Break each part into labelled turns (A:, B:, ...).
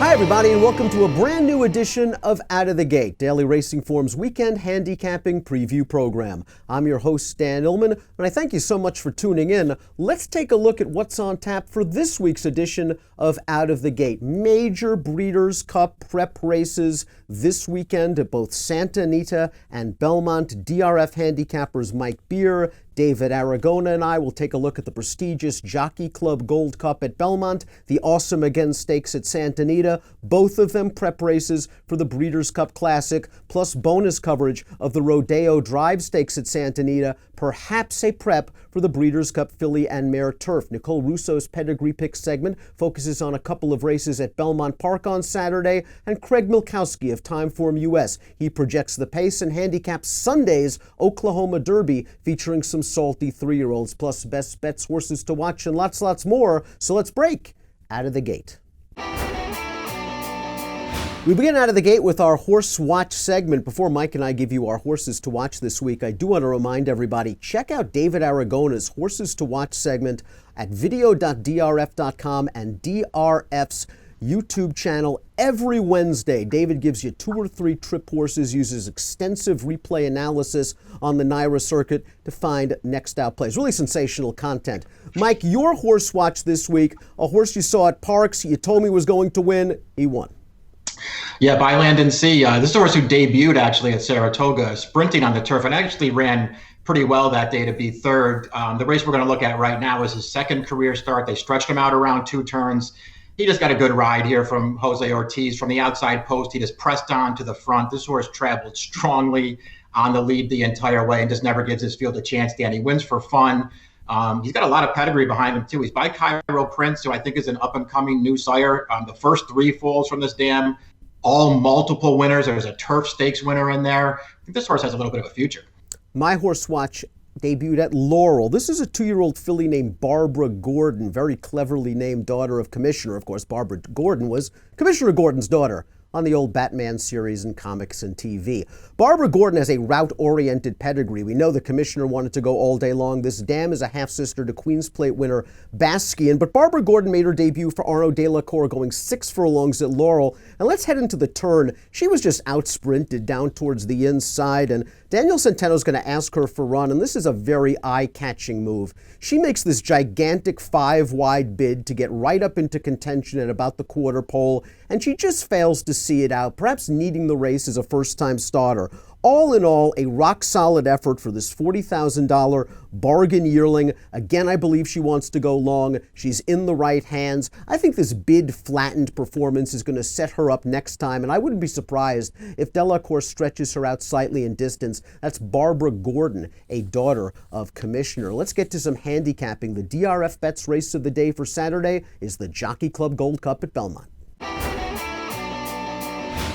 A: Hi, everybody, and welcome to a brand new edition of Out of the Gate, Daily Racing Form's weekend handicapping preview program. I'm your host, Stan Illman, and I thank you so much for tuning in. Let's take a look at what's on tap for this week's edition of Out of the Gate. Major Breeders' Cup prep races this weekend at both Santa Anita and Belmont. DRF Handicappers Mike Beer, David Aragona, and I will take a look at the prestigious Jockey Club Gold Cup at Belmont, the Awesome Again Stakes at Santa Anita, both of them prep races for the Breeders' Cup Classic, plus bonus coverage of the Rodeo Drive Stakes at Santa Anita, perhaps a prep for the Breeders' Cup Filly and Mare Turf. Nicole Russo's Pedigree Pick segment focuses on a couple of races at Belmont Park on Saturday, and Craig Milkowski of Timeform US. He projects the pace and handicaps Sunday's Oklahoma Derby, featuring some salty 3-year-olds, plus best bets, horses to watch, and lots more. So let's break Out of the Gate. We begin Out of the Gate with our Horse Watch segment. Before Mike and I give you our horses to watch this week, I do want to remind everybody, check out David Aragona's Horses to Watch segment at video.drf.com and DRF's YouTube channel every Wednesday. David gives you 2 or 3 trip horses, uses extensive replay analysis on the NYRA circuit to find next out plays. Really sensational content. Mike, your horse watch this week, a horse you saw at Parks, you told me was going to win, he won.
B: Yeah, by land and sea. This is a horse who debuted actually at Saratoga, sprinting on the turf, and actually ran pretty well that day to be third. The race we're going to look at right now is his second career start. They stretched him out around 2 turns. He just got a good ride here from Jose Ortiz. From the outside post, he just pressed on to the front. This horse traveled strongly on the lead the entire way and just never gives his field a chance, Dan. He wins for fun. He's got a lot of pedigree behind him, too. He's by Cairo Prince, who I think is an up-and-coming new sire. The first 3 foals from this dam, all multiple winners. There's a turf stakes winner in there. I think this horse has a little bit of a future. My horse watch debuted at Laurel. This is a 2-year-old filly named Barbara Gordon, very cleverly named daughter of Commissioner. Of course, Barbara Gordon was Commissioner Gordon's daughter on the old Batman series and comics and TV. Barbara Gordon has a route-oriented pedigree. We know the Commissioner wanted to go all day long. This dam is a half-sister to Queen's Plate winner Basquian, but Barbara Gordon made her debut for Arnaud Delacour, going 6 furlongs at Laurel. And let's head into the turn. She was just out-sprinted down towards the inside, and Daniel Centeno's going to ask her for run, and this is a very eye-catching move. She makes this gigantic 5-wide bid to get right up into contention at about the quarter pole, and she just fails to see it out, perhaps needing the race as a first-time starter. All in all, a rock-solid effort for this $40,000 bargain yearling. Again, I believe she wants to go long. She's in the right hands. I think this bid-flattened performance is going to set her up next time, and I wouldn't be surprised if Delacour stretches her out slightly in distance. That's Barbara Gordon, a daughter of Commissioner. Let's get to some handicapping. The DRF Bets race of the day for Saturday is the Jockey Club Gold Cup at Belmont.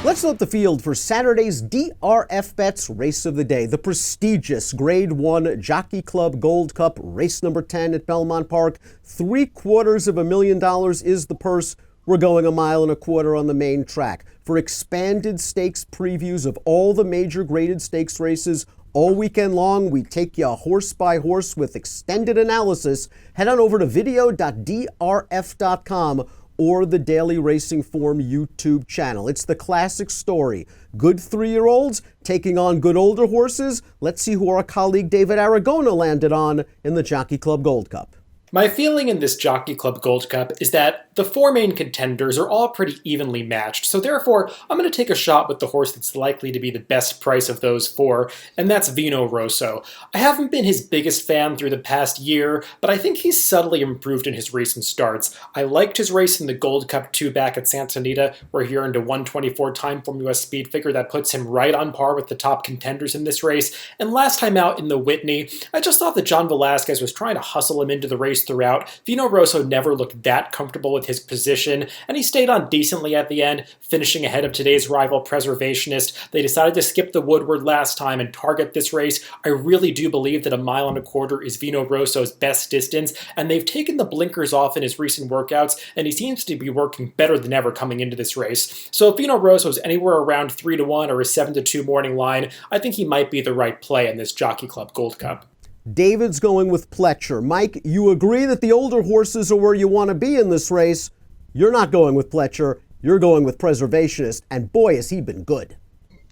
B: Let's look at the field for Saturday's DRF Bets race of the day. The prestigious Grade 1 Jockey Club Gold Cup, race number 10 at Belmont Park. $750,000 is the purse. We're going 1.25 miles on the main track. For expanded stakes previews of all the major graded stakes races all weekend long, we take you horse by horse with extended analysis. Head on over to video.drf.com or the Daily Racing Form YouTube channel. It's the classic story. Good 3-year-olds taking on good older horses. Let's see who our colleague David Aragona landed on in the Jockey Club Gold Cup.
C: My feeling in this Jockey Club Gold Cup is that the 4 main contenders are all pretty evenly matched, so therefore I'm going to take a shot with the horse that's likely to be the best price of those 4, and that's Vino Rosso. I haven't been his biggest fan through the past year, but I think he's subtly improved in his recent starts. I liked his race in the Gold Cup 2 back at Santa Anita, where he earned a 124 Timeform US speed figure that puts him right on par with the top contenders in this race, and last time out in the Whitney, I just thought that John Velasquez was trying to hustle him into the race throughout. Vino Rosso never looked that comfortable with his position, and he stayed on decently at the end, finishing ahead of today's rival Preservationist. They decided to skip the Woodward last time and target this race. I really do believe that 1.25 miles is Vino Rosso's best distance, and they've taken the blinkers off in his recent workouts, and he seems to be working better than ever coming into this race. So if Vino Rosso is anywhere around 3-1 or a 7-2 morning line, I think he might be the right play in this Jockey Club Gold Cup.
A: David's going with Pletcher. Mike, you agree that the older horses are where you want to be in this race. You're not going with Pletcher. You're going with Preservationist, and boy, has he been good.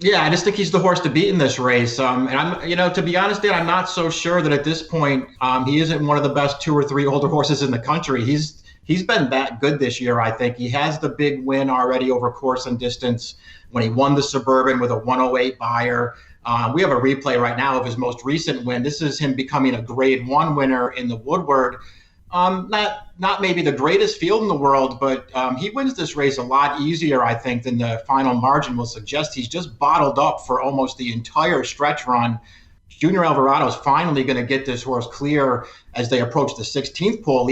B: Yeah, I just think he's the horse to beat in this race. And I'm, to be honest, Dan, I'm not so sure that at this point he isn't one of the best 2 or 3 older horses in the country. He's been that good this year. I think he has the big win already over course and distance when he won the Suburban with a 108 buyer. We have a replay right now of his most recent win. This is him becoming a Grade 1 winner in the Woodward. Not maybe the greatest field in the world, but he wins this race a lot easier, I think, than the final margin will suggest. He's just bottled up for almost the entire stretch run. Junior Alvarado's finally going to get this horse clear as they approach the 16th pole,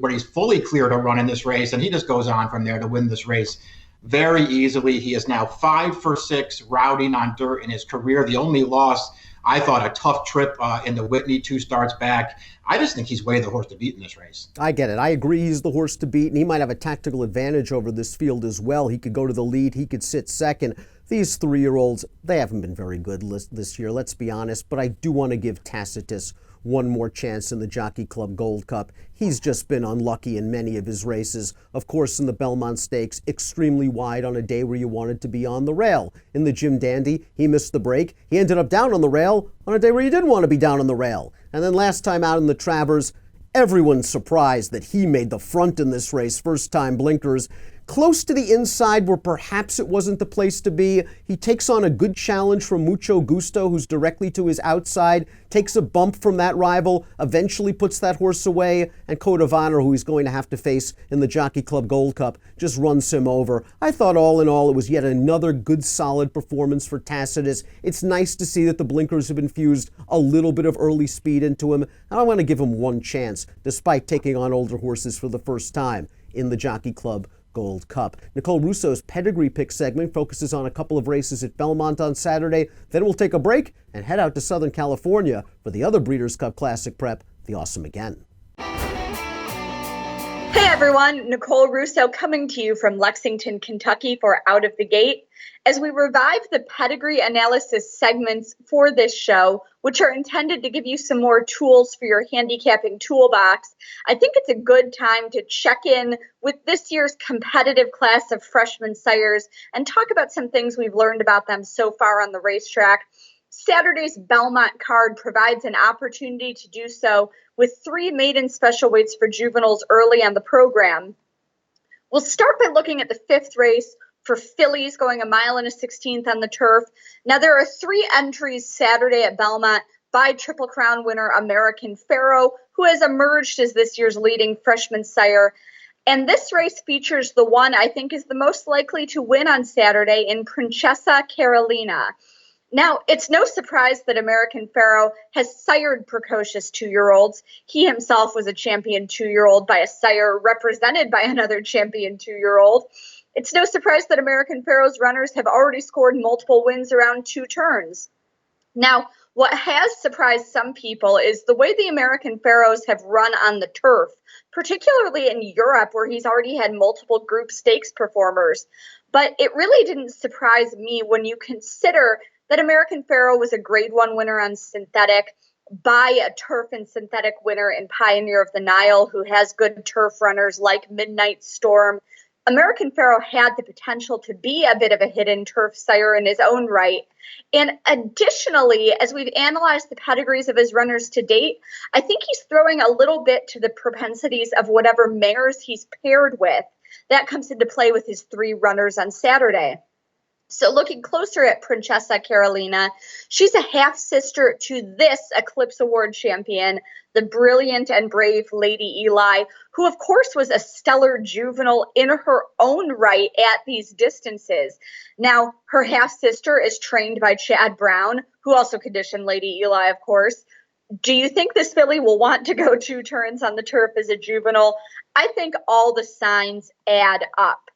B: where he's fully clear to run in this race, and he just goes on from there to win this race very easily. He is now 5 for 6 routing on dirt in his career. The only loss, I thought, a tough trip in the Whitney 2 starts back. I just think he's way the horse to beat in this race.
A: I get it. I agree he's the horse to beat, and he might have a tactical advantage over this field as well. He could go to the lead. He could sit second. These 3-year-olds, they haven't been very good this year, let's be honest, but I do want to give Tacitus one more chance in the Jockey Club Gold Cup. He's just been unlucky in many of his races. Of course, in the Belmont Stakes, extremely wide on a day where you wanted to be on the rail. In the Jim Dandy, he missed the break. He ended up down on the rail on a day where you didn't want to be down on the rail. And then last time out in the Travers, everyone's surprised that he made the front in this race, first time blinkers. Close to the inside where perhaps it wasn't the place to be. He takes on a good challenge from Mucho Gusto, who's directly to his outside, takes a bump from that rival, eventually puts that horse away, and Code of Honor, who he's going to have to face in the Jockey Club Gold Cup, just runs him over. I thought all in all it was yet another good solid performance for Tacitus. It's nice to see that the blinkers have infused a little bit of early speed into him, and I want to give him one chance, despite taking on older horses for the first time in the Jockey Club Gold Cup. Nicole Russo's Pedigree Pick segment focuses on a couple of races at Belmont on Saturday. Then we'll take a break and head out to Southern California for the other Breeders' Cup Classic prep, the Awesome Again.
D: Hey everyone, Nicole Russo coming to you from Lexington, Kentucky for Out of the Gate. As we revive the pedigree analysis segments for this show, which are intended to give you some more tools for your handicapping toolbox, I think it's a good time to check in with this year's competitive class of freshman sires and talk about some things we've learned about them so far on the racetrack. Saturday's Belmont card provides an opportunity to do so with 3 maiden special weights for juveniles early on the program. We'll start by looking at the 5th race for fillies going 1 1/16 on the turf. Now, there are 3 entries Saturday at Belmont by Triple Crown winner American Pharoah, who has emerged as this year's leading freshman sire. And this race features the one I think is the most likely to win on Saturday in Princessa Carolina. Now, it's no surprise that American Pharoah has sired precocious 2-year-olds. He himself was a champion 2-year-old by a sire represented by another champion 2-year-old. It's no surprise that American Pharoah's runners have already scored multiple wins around 2 turns. Now, what has surprised some people is the way the American Pharoahs have run on the turf, particularly in Europe, where he's already had multiple group stakes performers. But it really didn't surprise me when you consider that American Pharoah was a Grade 1 winner on synthetic, by a turf and synthetic winner in Pioneer of the Nile, who has good turf runners like Midnight Storm. American Pharoah had the potential to be a bit of a hidden turf sire in his own right. And additionally, as we've analyzed the pedigrees of his runners to date, I think he's throwing a little bit to the propensities of whatever mares he's paired with. That comes into play with his 3 runners on Saturday. So looking closer at Princessa Carolina, she's a half-sister to this Eclipse Award champion, the brilliant and brave Lady Eli, who of course was a stellar juvenile in her own right at these distances. Now, her half-sister is trained by Chad Brown, who also conditioned Lady Eli, of course. Do you think this filly will want to go 2 turns on the turf as a juvenile? I think all the signs add up.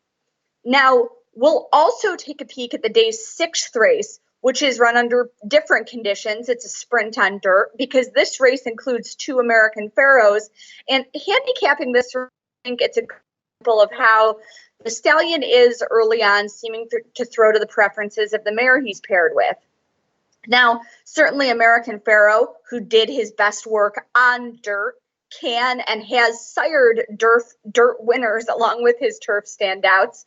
D: Now, we'll also take a peek at the day's 6th race, which is run under different conditions. It's a sprint on dirt because this race includes 2 American Pharoahs. And handicapping this, I think it's an example of how the stallion is early on seeming to throw to the preferences of the mare he's paired with. Now, certainly American Pharoah, who did his best work on dirt, can and has sired dirt winners along with his turf standouts.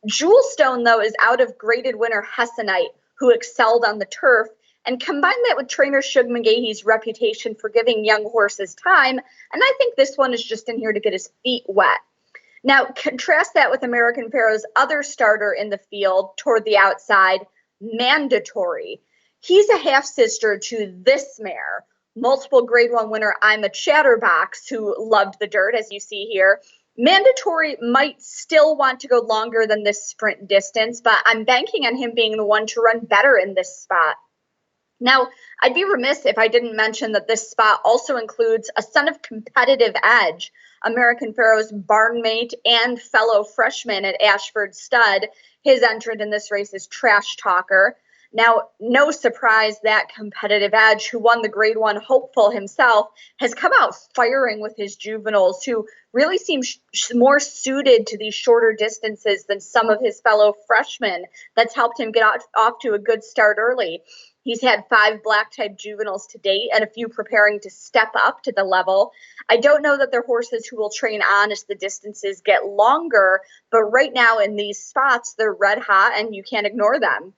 D: Jewelstone, though, is out of graded winner Hessenite, who excelled on the turf, and combine that with trainer Shug McGahee's reputation for giving young horses time, and I think this one is just in here to get his feet wet. Now, contrast that with American Pharoah's other starter in the field toward the outside, Mandatory. He's a half-sister to this mare, multiple Grade 1 winner I'm a Chatterbox, who loved the dirt, as you see here. Mandatory might still want to go longer than this sprint distance, but I'm banking on him being the one to run better in this spot. Now, I'd be remiss if I didn't mention that this spot also includes a son of competitive edge, American Pharoah's barnmate and fellow freshman at Ashford Stud. His entrant in this race is Trash Talker. Now, no surprise that competitive edge, who won the Grade 1 hopeful himself, has come out firing with his juveniles, who really seem more suited to these shorter distances than some of his fellow freshmen. That's helped him get off to a good start early. He's had 5 black-type juveniles to date and a few preparing to step up to the level. I don't know that they're horses who will train on as the distances get longer, but right now in these spots, they're red hot and you can't ignore them.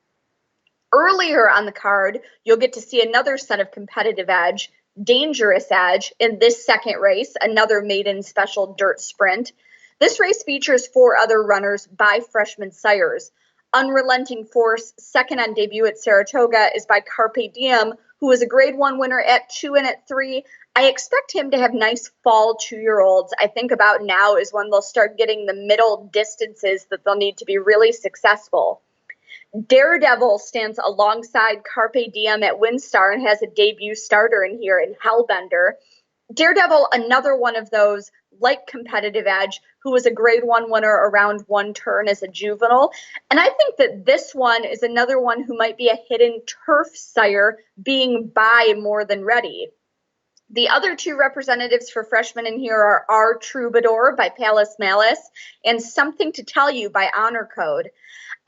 D: Earlier on the card, you'll get to see another son of competitive edge, Dangerous Edge, in this second race, another maiden special dirt sprint. This race features 4 other runners by freshman sires. Unrelenting Force, second on debut at Saratoga, is by Carpe Diem, who was a Grade 1 winner at 2 and at 3. I expect him to have nice fall 2-year-olds. I think about now is when they'll start getting the middle distances that they'll need to be really successful. Daredevil stands alongside Carpe Diem at Windstar and has a debut starter in here in Hellbender. Daredevil, another one of those, like Competitive Edge, who was a Grade 1 winner around 1 turn as a juvenile. And I think that this one is another one who might be a hidden turf sire, being by more than ready. The other 2 representatives for freshmen in here are Our Troubadour by Palace Malice and Something to Tell You by Honor Code.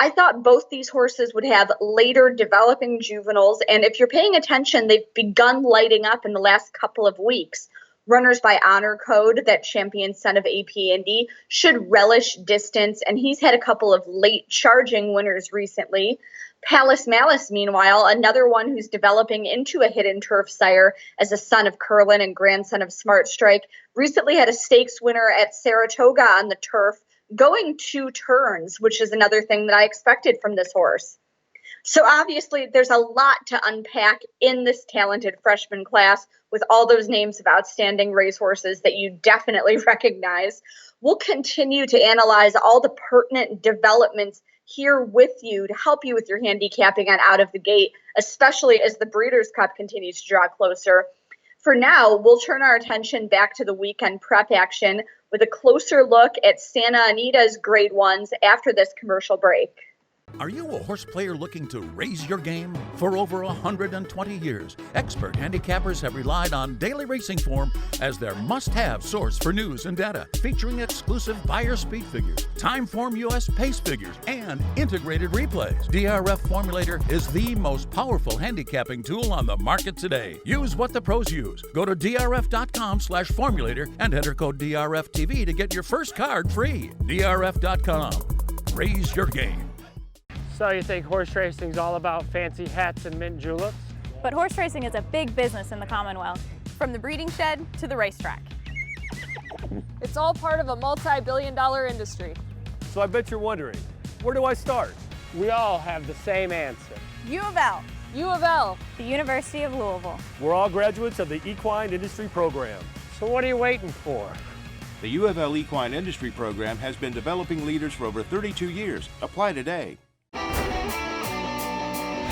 D: I thought both these horses would have later developing juveniles, and if you're paying attention, they've begun lighting up in the last couple of weeks. Runners by Honor Code, that champion son of AP Indy, should relish distance, and he's had a couple of late charging winners recently. Palace Malice, meanwhile, another one who's developing into a hidden turf sire as a son of Curlin and grandson of Smart Strike, recently had a stakes winner at Saratoga on the turf, going 2 turns, which is another thing that I expected from this horse. So obviously there's a lot to unpack in this talented freshman class with all those names of outstanding racehorses that you definitely recognize. We'll continue to analyze all the pertinent developments here with you to help you with your handicapping on Out of the Gate, especially as the Breeders' Cup continues to draw closer. For now, we'll turn our attention back to the weekend prep action with a closer look at Santa Anita's Grade 1s after this commercial break.
E: Are you a horse player looking to raise your game? For over 120 years, expert handicappers have relied on Daily Racing Form as their must-have source for news and data, featuring exclusive buyer speed figures, Timeform US pace figures, and integrated replays. DRF Formulator is the most powerful handicapping tool on the market today. Use what the pros use. Go to drf.com/formulator and enter code DRFTV to get your first card free. drf.com. Raise your game.
F: So you think horse racing is all about fancy hats and mint juleps?
G: But horse racing is a big business in the Commonwealth, from the breeding shed to the racetrack.
H: It's all part of a multi-billion-dollar industry.
I: So I bet you're wondering, where do I start?
F: We all have the same answer.
G: U of L,
H: U of L.
G: the University of Louisville.
I: We're all graduates of the Equine Industry Program.
F: So what are you waiting for?
J: The U of L Equine Industry Program has been developing leaders for over 32 years. Apply today.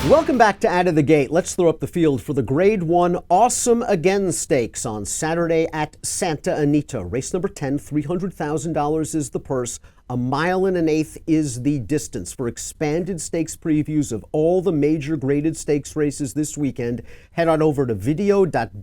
A: Welcome back to Out of the Gate. Let's throw up the field for the Grade 1 Awesome Again Stakes on Saturday at Santa Anita. Race number 10, $300,000 is the purse. 1.1 miles is the distance. For expanded stakes previews of all the major graded stakes races this weekend, head on over to video.drf.com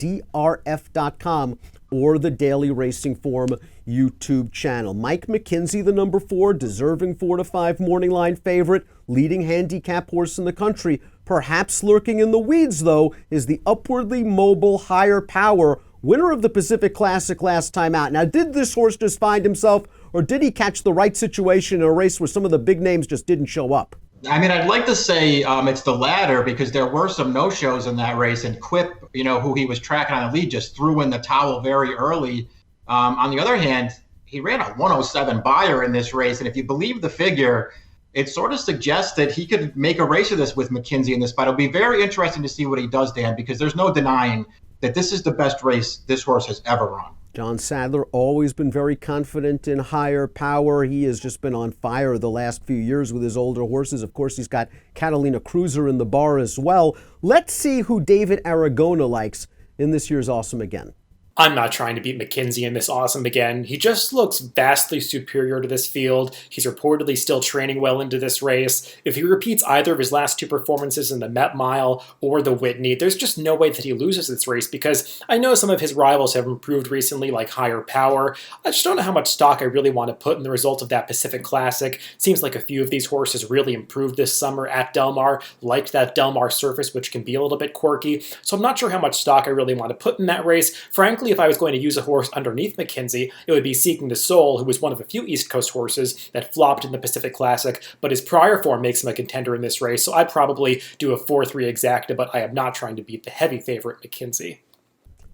A: or the Daily Racing Form YouTube channel. Mike McKenzie, the number 4, deserving 4 to 5 morning line favorite, leading handicap horse in the country. Perhaps lurking in the weeds, though, is the upwardly mobile Higher Power, winner of the Pacific Classic last time out. Now, did this horse just find himself or did he catch the right situation in a race where some of the big names just didn't show up?
B: I mean, I'd like to say it's the latter because there were some no-shows in that race, and Quip, who he was tracking on the lead, just threw in the towel very early. On the other hand, he ran a 107 buyer in this race, and if you believe the figure, it sort of suggests that he could make a race of this with McKenzie in this fight. It'll be very interesting to see what he does, Dan, because there's no denying that this is the best race this horse has ever run.
A: John Sadler always been very confident in Higher Power. He has just been on fire the last few years with his older horses. Of course, he's got Catalina Cruiser in the bar as well. Let's see who David Aragona likes in this year's Awesome Again.
C: I'm not trying to beat McKenzie in this Awesome Again. He just looks vastly superior to this field. He's reportedly still training well into this race. If he repeats either of his last two performances in the Met Mile or the Whitney, there's just no way that he loses this race because I know some of his rivals have improved recently, like Higher Power. I just don't know how much stock I really want to put in the result of that Pacific Classic. Seems like a few of these horses really improved this summer at Del Mar, liked that Del Mar surface, which can be a little bit quirky. So I'm not sure how much stock I really want to put in that race. Frankly, if I was going to use a horse underneath McKenzie, it would be Seeking the Soul, who was one of a few East Coast horses that flopped in the Pacific Classic, but his prior form makes him a contender in this race, so I'd probably do a 4-3 exacta, but I am not trying to beat the heavy favorite McKenzie.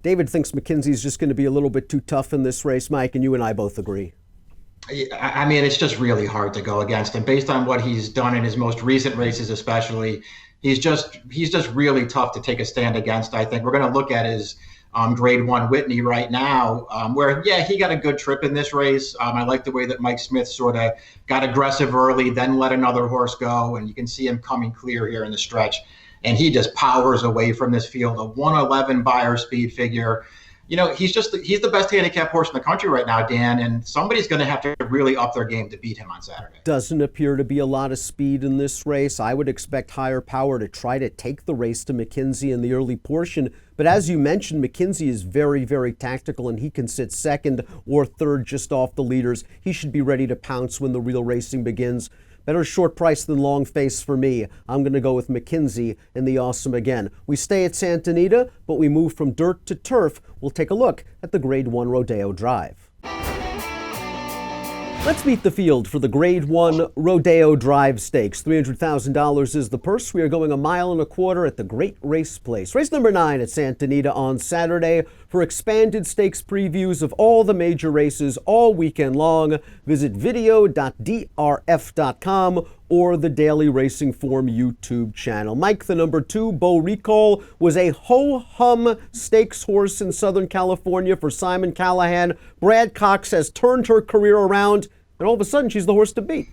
A: David thinks McKenzie's just going to be a little bit too tough in this race, Mike, and you and I both agree.
B: I mean, it's just really hard to go against him. Based on what he's done in his most recent races especially, he's just really tough to take a stand against, I think. We're going to look at his Grade 1 Whitney right now, where, yeah, he got a good trip in this race. I like the way that Mike Smith sort of got aggressive early, then let another horse go, and you can see him coming clear here in the stretch. And he just powers away from this field, a 111 buyer speed figure. He's the best handicap horse in the country right now, Dan, and somebody's going to have to really up their game to beat him on Saturday.
A: Doesn't appear to be a lot of speed in this race. I would expect Higher Power to try to take the race to McKenzie in the early portion. But as you mentioned, McKenzie is very, very tactical, and he can sit second or third just off the leaders. He should be ready to pounce when the real racing begins. Better short price than long face for me. I'm going to go with McKenzie in the Awesome Again. We stay at Santa Anita, but we move from dirt to turf. We'll take a look at the Grade 1 Rodeo Drive. Let's meet the field for the Grade 1 Rodeo Drive Stakes. $300,000 is the purse. We are going 1.25 miles at the Great Race Place. Race number 9 at Santa Anita on Saturday. For expanded stakes previews of all the major races all weekend long, visit video.drf.com or the Daily Racing Form YouTube channel. Mike, the number 2, Bo Recall, was a ho-hum stakes horse in Southern California for Simon Callahan. Brad Cox has turned her career around, and all of a sudden she's the horse to beat.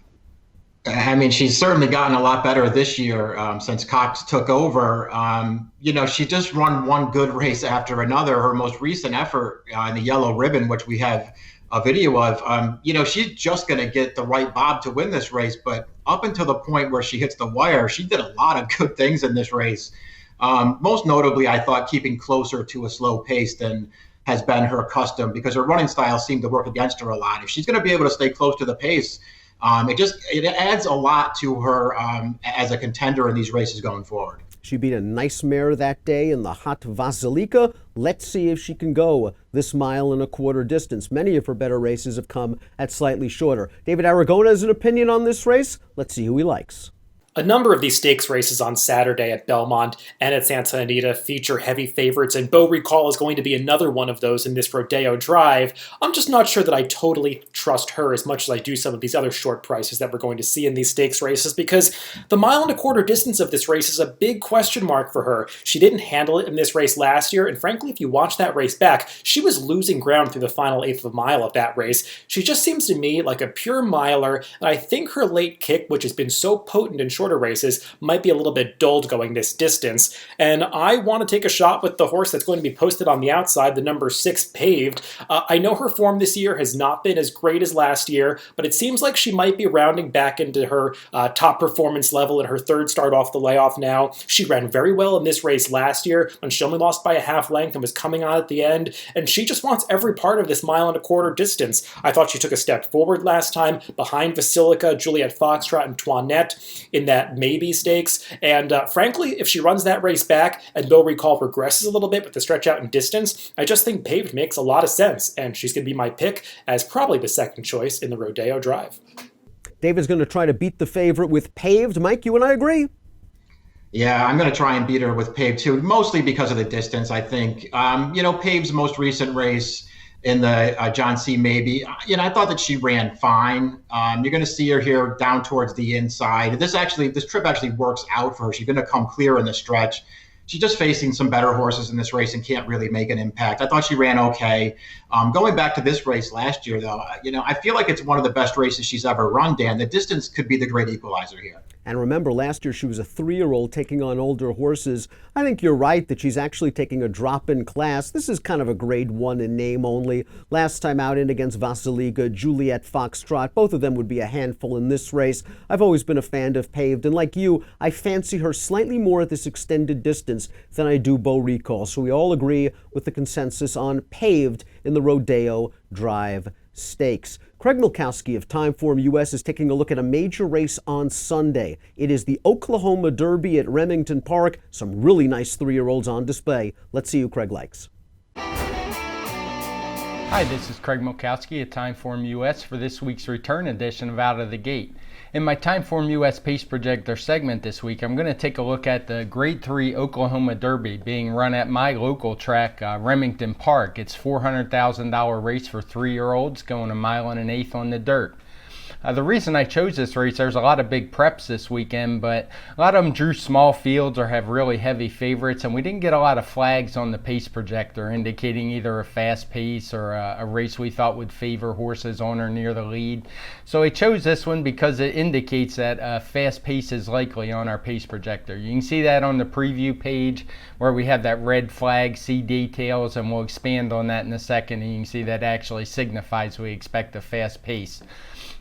B: I mean, she's certainly gotten a lot better this year since Cox took over. She just run one good race after another. Her most recent effort in the Yellow Ribbon, which we have a video of, she's just going to get the right bob to win this race. But up until the point where she hits the wire, she did a lot of good things in this race. Most notably, I thought keeping closer to a slow pace than has been her custom, because her running style seemed to work against her a lot. If she's going to be able to stay close to the pace, it adds a lot to her as a contender in these races going forward.
A: She beat a nice mare that day in the Hot Vasilika. Let's see if she can go this 1.25 mile distance. Many of her better races have come at slightly shorter. David Aragona has an opinion on this race. Let's see who he likes.
C: A number of these stakes races on Saturday at Belmont and at Santa Anita feature heavy favorites, and Bo Recall is going to be another one of those in this Rodeo Drive. I'm just not sure that I totally trust her as much as I do some of these other short prices that we're going to see in these stakes races, because the 1.25 mile distance of this race is a big question mark for her. She didn't handle it in this race last year, and frankly, if you watch that race back, she was losing ground through the final eighth of a mile of that race. She just seems to me like a pure miler, and I think her late kick, which has been so potent in shorter races, might be a little bit dulled going this distance. And I want to take a shot with the horse that's going to be posted on the outside, the number 6 Paved. I know her form this year has not been as great as last year, but it seems like she might be rounding back into her top performance level in her third start off the layoff now. She ran very well in this race last year when she only lost by a half length and was coming on at the end, and she just wants every part of this 1.25 mile distance. I thought she took a step forward last time behind Basilica, Juliet Foxtrot, and Toinette in that that maybe stakes. And frankly, if she runs that race back and Beau Recall progresses a little bit with the stretch out in distance, I just think Paved makes a lot of sense. And she's going to be my pick as probably the second choice in the Rodeo Drive.
A: David's going to try to beat the favorite with Paved. Mike, you and I agree.
B: Yeah, I'm going to try and beat her with Paved too, mostly because of the distance, I think. Pave's most recent race in the John C. Maybe, I thought that she ran fine. You're going to see her here down towards the inside. This trip actually works out for her. She's going to come clear in the stretch. She's just facing some better horses in this race and can't really make an impact. I thought she ran okay. Going back to this race last year, though, I feel like it's one of the best races she's ever run, Dan. The distance could be the great equalizer here.
A: And remember, last year she was a 3-year-old taking on older horses. I think you're right that she's actually taking a drop in class. This is kind of a grade 1 in name only. Last time out in against Vasiliga, Juliet Foxtrot, both of them would be a handful in this race. I've always been a fan of Paved, and like you, I fancy her slightly more at this extended distance than I do Beau Recall. So we all agree with the consensus on Paved in the Rodeo Drive Stakes. Craig Milkowski of Timeform US is taking a look at a major race on Sunday. It is the Oklahoma Derby at Remington Park. Some really nice 3-year-olds on display. Let's see who Craig likes.
K: Hi, this is Craig Milkowski at Timeform US for this week's return edition of Out of the Gate. In my Timeform US Pace Projector segment this week, I'm going to take a look at the Grade 3 Oklahoma Derby being run at my local track, Remington Park. It's a $400,000 race for 3-year-olds going a mile and an eighth on the dirt. The reason I chose this race, there's a lot of big preps this weekend, but a lot of them drew small fields or have really heavy favorites, and we didn't get a lot of flags on the pace projector indicating either a fast pace or a race we thought would favor horses on or near the lead. So I chose this one because it indicates that a fast pace is likely on our pace projector. You can see that on the preview page where we have that red flag, see details, and we'll expand on that in a second, and you can see that actually signifies we expect a fast pace.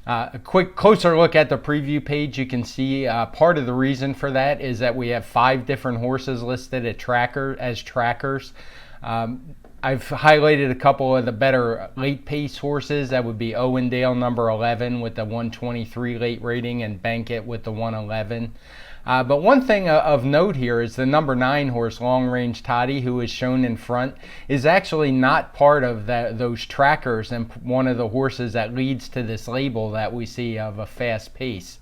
K: A quick closer look at the preview page, you can see part of the reason for that is that we have 5 different horses listed as trackers. I've highlighted a couple of the better late pace horses. That would be Owendale, number 11, with the 123 late rating, and Bankit with the 111. But one thing of note here is the number 9 horse, Long Range Toddy, who is shown in front, is actually not part of those trackers and one of the horses that leads to this label that we see of a fast pace.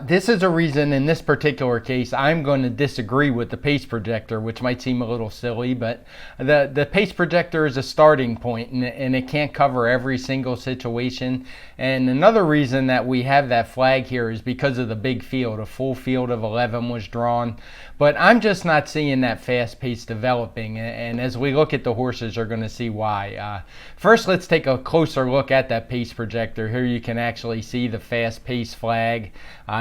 K: This is a reason in this particular case I'm going to disagree with the pace projector, which might seem a little silly, but the pace projector is a starting point and it can't cover every single situation. And another reason that we have that flag here is because of the big field. A full field of 11 was drawn, but I'm just not seeing that fast pace developing, and as we look at the horses you're going to see why. First, let's take a closer look at that pace projector. Here you can actually see the fast pace flag.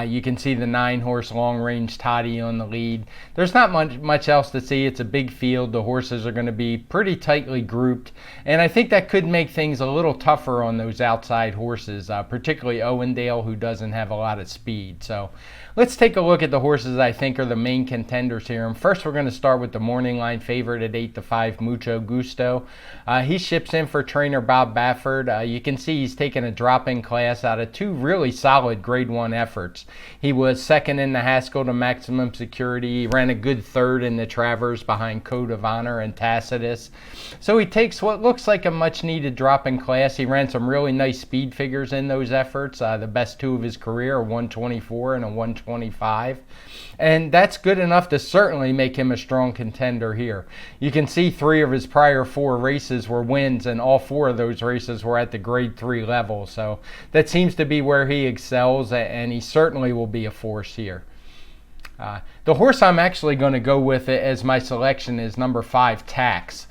K: You can see the 9 horse Long Range Toddy on the lead. There's not much else to see. It's a big field. The horses are going to be pretty tightly grouped, and I think that could make things a little tougher on those outside horses, particularly Owendale, who doesn't have a lot of speed. So let's take a look at the horses I think are the main contenders here. And first we're going to start with the morning line favorite at 8-5, Mucho Gusto. He ships in for trainer Bob Baffert. You can see he's taken a drop in class out of 2 really solid grade 1 efforts. He was second in the Haskell to Maximum Security. He ran a good third in the Travers behind Code of Honor and Tacitus. So he takes what looks like a much needed drop in class. He ran some really nice speed figures in those efforts. The best 2 of his career, a 124 and a 125. And that's good enough to certainly make him a strong contender here. You can see 3 of his prior 4 races were wins, and all 4 of those races were at the grade 3 level. So that seems to be where he excels, and he certainly will be a force here. The horse I'm actually going to go with as my selection is number 5, Tax.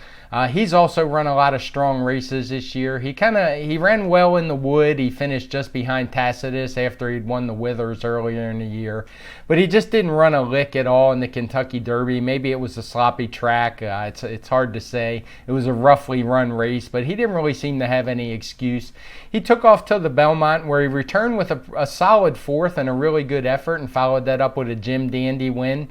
K: He's also run a lot of strong races this year. He ran well in the Wood. He finished just behind Tacitus after he'd won the Withers earlier in the year. But he just didn't run a lick at all in the Kentucky Derby. Maybe it was a sloppy track. It's hard to say. It was a roughly run race, but he didn't really seem to have any excuse. He took off to the Belmont, where he returned with a solid 4th and a really good effort, and followed that up with a Jim Dandy win.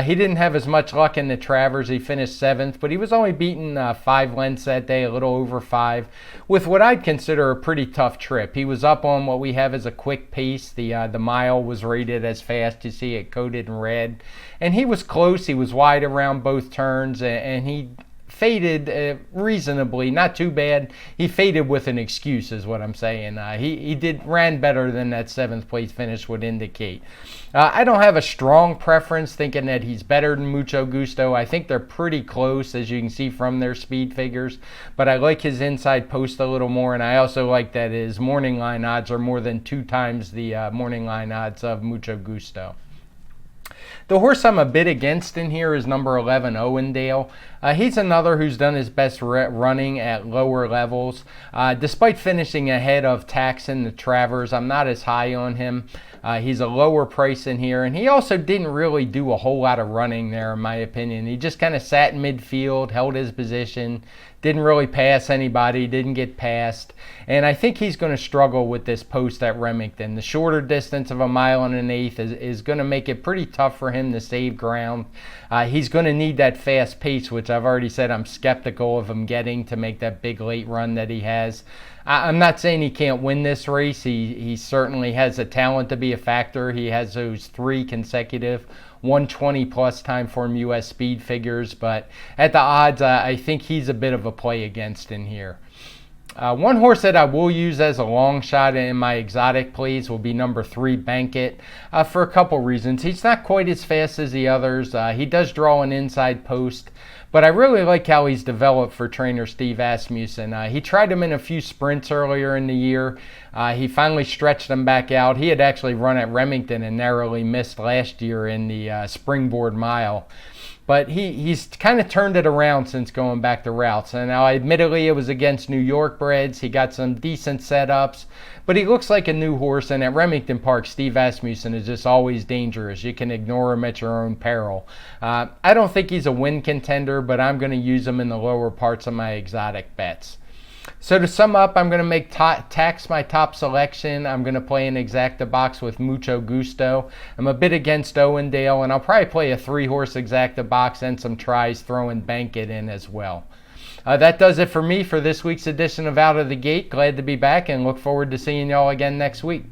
K: He didn't have as much luck in the Travers. He finished 7th, but he was only beaten 5 lengths that day, a little over 5, with what I'd consider a pretty tough trip. He was up on what we have as a quick pace. The mile was rated as fast. You see it coded in red. And he was close. He was wide around both turns, and he faded reasonably, not too bad. He faded with an excuse is what I'm saying. He ran better than that 7th place finish would indicate. I don't have a strong preference thinking that he's better than Mucho Gusto. I think they're pretty close, as you can see from their speed figures, but I like his inside post a little more, and I also like that his morning line odds are more than 2 times the morning line odds of Mucho Gusto. The horse I'm a bit against in here is number 11, Owendale. He's another who's done his best running at lower levels. Despite finishing ahead of Taxon, the Travers, I'm not as high on him. He's a lower price in here, and he also didn't really do a whole lot of running there, in my opinion. He just kind of sat in midfield, held his position, didn't really pass anybody, didn't get passed, and I think he's going to struggle with this post at Remington. The shorter distance of 1 1/8 is going to make it pretty tough for him to save ground. He's going to need that fast pace, which I've already said I'm skeptical of him getting to make that big late run that he has. I'm not saying he can't win this race. He certainly has the talent to be a factor. He has those 3 consecutive 120 plus time form US speed figures, but at the odds, I think he's a bit of a play against in here. One horse that I will use as a long shot in my exotic plays will be number 3, Bankit, for a couple reasons. He's not quite as fast as the others. He does draw an inside post, but I really like how he's developed for trainer Steve Asmussen. He tried him in a few sprints earlier in the year. He finally stretched him back out. He had actually run at Remington and narrowly missed last year in the Springboard Mile. But he's kind of turned it around since going back to routes. And now, admittedly, it was against New York breds. He got some decent setups, but he looks like a new horse. And at Remington Park, Steve Asmussen is just always dangerous. You can ignore him at your own peril. I don't think he's a win contender, but I'm going to use him in the lower parts of my exotic bets. So to sum up, I'm going to make Tax my top selection. I'm going to play an exacta box with Mucho Gusto. I'm a bit against Owendale, and I'll probably play a 3-horse exacta box and some tries throwing Bankit in as well. That does it for me for this week's edition of Out of the Gate. Glad to be back and look forward to seeing y'all again next week.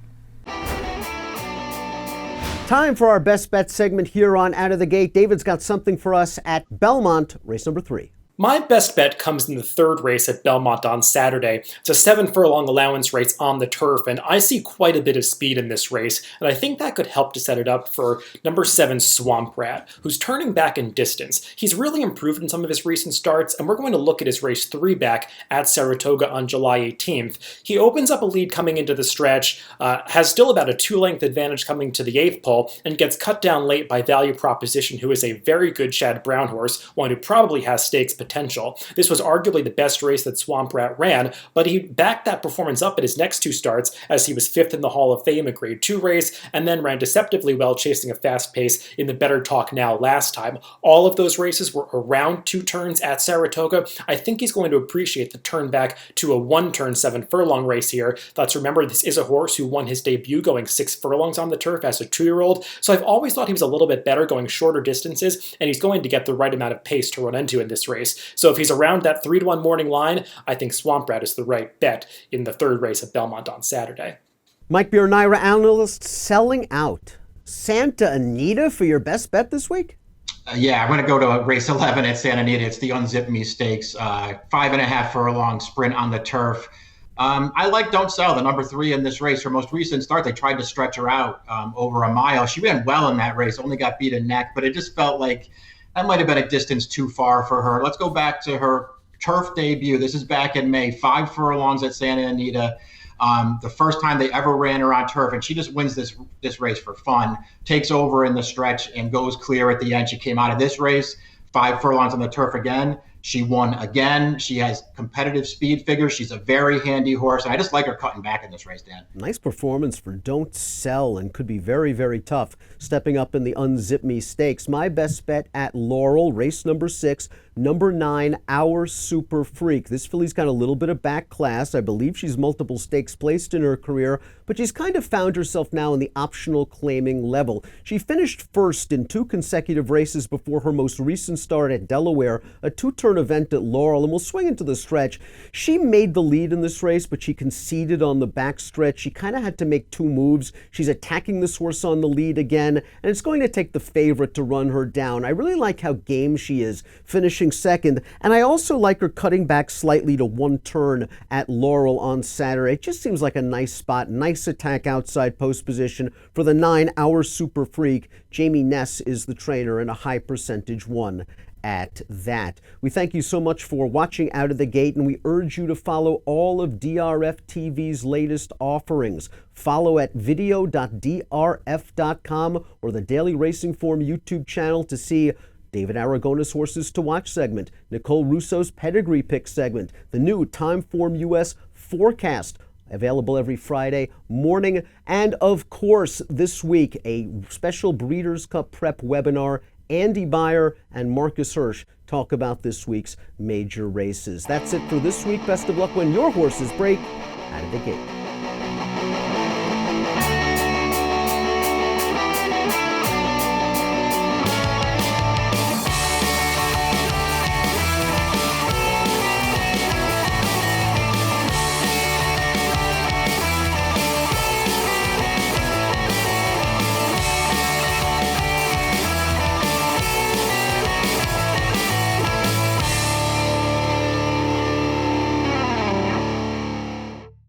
A: Time for our best bet segment here on Out of the Gate. David's got something for us at Belmont, race number 3.
C: My best bet comes in the 3rd race at Belmont on Saturday. It's a 7-furlong allowance race on the turf, and I see quite a bit of speed in this race, and I think that could help to set it up for number 7, Swamp Rat, who's turning back in distance. He's really improved in some of his recent starts, and we're going to look at his race 3 back at Saratoga on July 18th. He opens up a lead coming into the stretch, has still about a 2-length advantage coming to the 8th pole, and gets cut down late by Value Proposition, who is a very good Chad Brown horse, one who probably has stakes potential. This was arguably the best race that Swamp Rat ran, but he backed that performance up at his next 2 starts as he was 5th in the Hall of Fame, a Grade 2 race, and then ran deceptively well chasing a fast pace in the Better Talk Now last time. All of those races were around 2 turns at Saratoga. I think he's going to appreciate the turn back to a 1-turn 7-furlong race here. Let's remember, this is a horse who won his debut going 6 furlongs on the turf as a 2-year-old, so I've always thought he was a little bit better going shorter distances, and he's going to get the right amount of pace to run into in this race. So if he's around that 3-1 morning line, I think Swamp Rat is the right bet in the 3rd race at Belmont on Saturday.
A: Mike Biernira, analyst, selling out. Santa Anita for your best bet this week?
B: Yeah, I'm going to go to race 11 at Santa Anita. It's the Unzip Me Stakes, 5.5 furlong sprint on the turf. I like Don't Sell, the number 3 in this race. Her most recent start, they tried to stretch her out over a mile. She ran well in that race, only got beat a neck, but it just felt like that might have been a distance too far for her. Let's go back to her turf debut. This is back in May, 5 furlongs at Santa Anita. The first time they ever ran her on turf, and she just wins this race for fun, takes over in the stretch and goes clear at the end. She came out of this race, 5 furlongs on the turf again. She won again. She has competitive speed figures. She's a very handy horse. And I just like her cutting back in this race, Dan.
A: Nice performance for Don't Sell, and could be very, very tough stepping up in the Unzip Me Stakes. My best bet at Laurel, race number 6, number 9, Our Super Freak. This filly's got a little bit of back class. I believe she's multiple stakes placed in her career, but she's kind of found herself now in the optional claiming level. She finished first in 2 consecutive races before her most recent start at Delaware, a 2-turn turn event at Laurel, and we'll swing into the stretch. She made the lead in this race, but she conceded on the back stretch. She kind of had to make two moves. She's attacking this horse on the lead again, and it's going to take the favorite to run her down. I really like how game she is, finishing second, and I also like her cutting back slightly to one turn at Laurel on Saturday. It just seems like a nice spot, nice attack outside post position for the 9-hour Super Freak. Jamie Ness is the trainer and a high percentage one at that. We thank you so much for watching Out of the Gate, and we urge you to follow all of DRF TV's latest offerings. Follow at video.drf.com or the Daily Racing Form YouTube channel to see David Aragona's Horses to Watch segment, Nicole Russo's Pedigree Pick segment, the new Timeform US forecast, available every Friday morning, and of course this week a special Breeders' Cup prep webinar. Andy Beyer and Marcus Hirsch talk about this week's major races. That's it for this week. Best of luck when your horses break out of the gate.